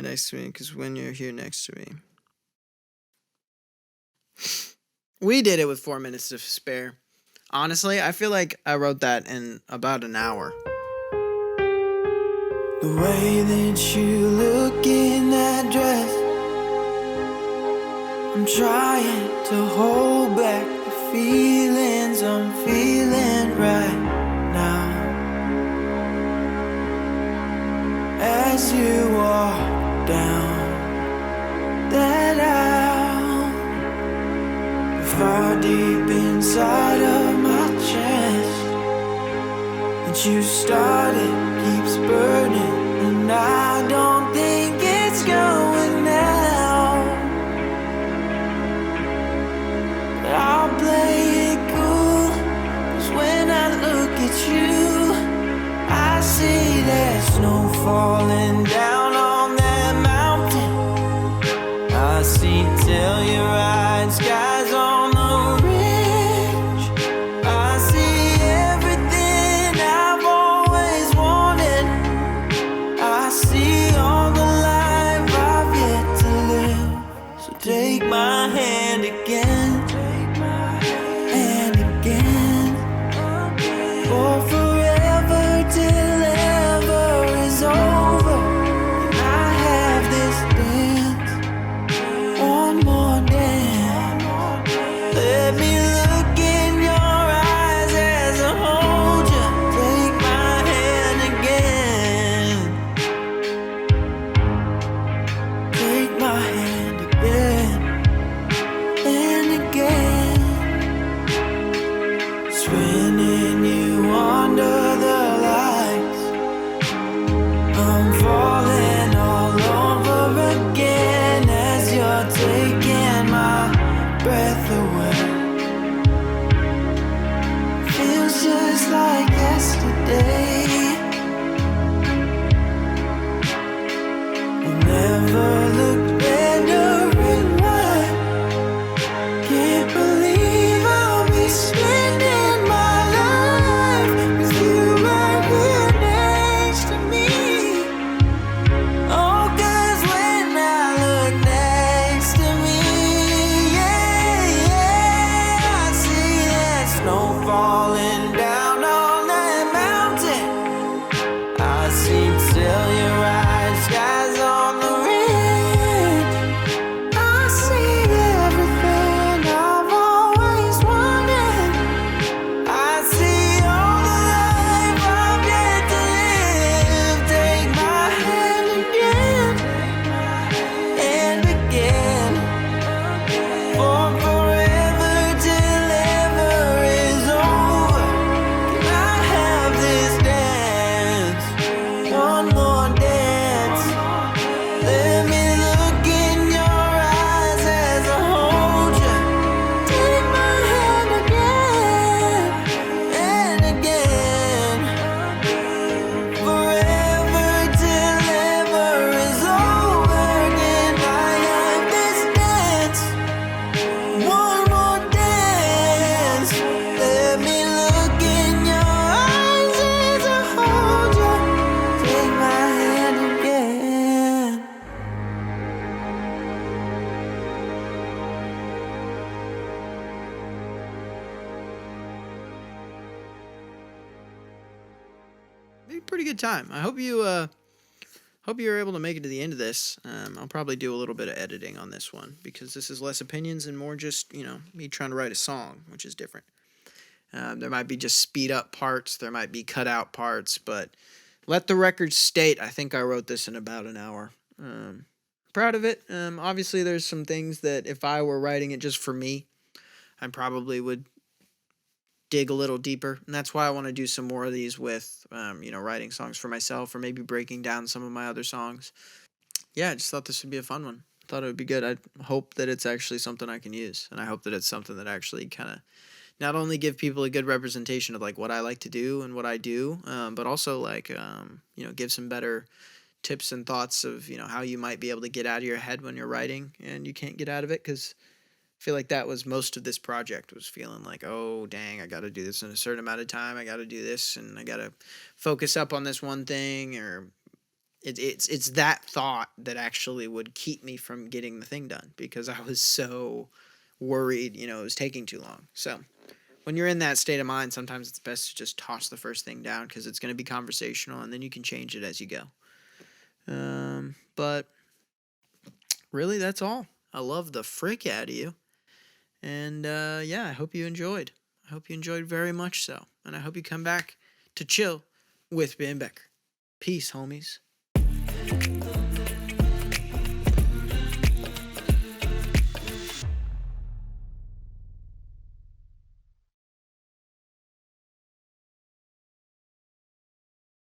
[SPEAKER 1] next to me, because when you're here next to me. We did it with 4 minutes to spare. Honestly, I feel like I wrote that in about an hour. The way that you look in that dress, I'm trying to hold back the feelings I'm feeling right now. As you walk down that aisle, far deep inside of my chest, that you started keeps burning, and I don't think it's going now. But I'll play it cool, 'cause when I look at you, I see there's snow falling down on that mountain. I see Telluride skies on the ridge. I see everything I've always wanted.
[SPEAKER 4] like yesterday. We'll never look better in white. Can't believe I'll be spending my life with you right here next to me. Oh, 'cause when I look next to me, yeah, I see that snow falling down on that mountain. I see telluride skies on the ridge. I see everything I've always wanted. I see all the life I've yet to live. Take my hand again and again. For forever till ever is over. Can I have this dance? One more dance. Let me look in your eyes as I hold you. Take my hand again and again. Forever till ever is over. Can I have this dance? One more dance. Let me look in your eyes as I hold you. Take my hand again.
[SPEAKER 1] Be a pretty good time. I hope you were able to make it to the end of this. I'll probably do a little bit of editing on this one because this is less opinions and more just me trying to write a song, which is different. There might be just speed up parts, there might be cut out parts, but let the record state I think I wrote this in about an hour. Proud of it. Obviously there's some things that if I were writing it just for me, I probably would dig a little deeper, and that's why I want to do some more of these with writing songs for myself or maybe breaking down some of my other songs. Yeah, I just thought this would be a fun one. I thought it would be good. I hope that it's actually something I can use, and I hope that it's something that actually kind of not only give people a good representation of like what I like to do and what I do, but also like give some better tips and thoughts of how you might be able to get out of your head when you're writing and you can't get out of it, because I feel like that was most of this project, was feeling like, oh dang, I got to do this in a certain amount of time, I got to do this, and I got to focus up on this one thing, or it's that thought that actually would keep me from getting the thing done because I was so worried it was taking too long. So when you're in that state of mind, sometimes it's best to just toss the first thing down because it's going to be conversational and then you can change it as you go. But really, that's all. I love the frick out of you. And I hope you enjoyed. I hope you enjoyed very much so. And I hope you come back to chill with Ben Becker. Peace, homies.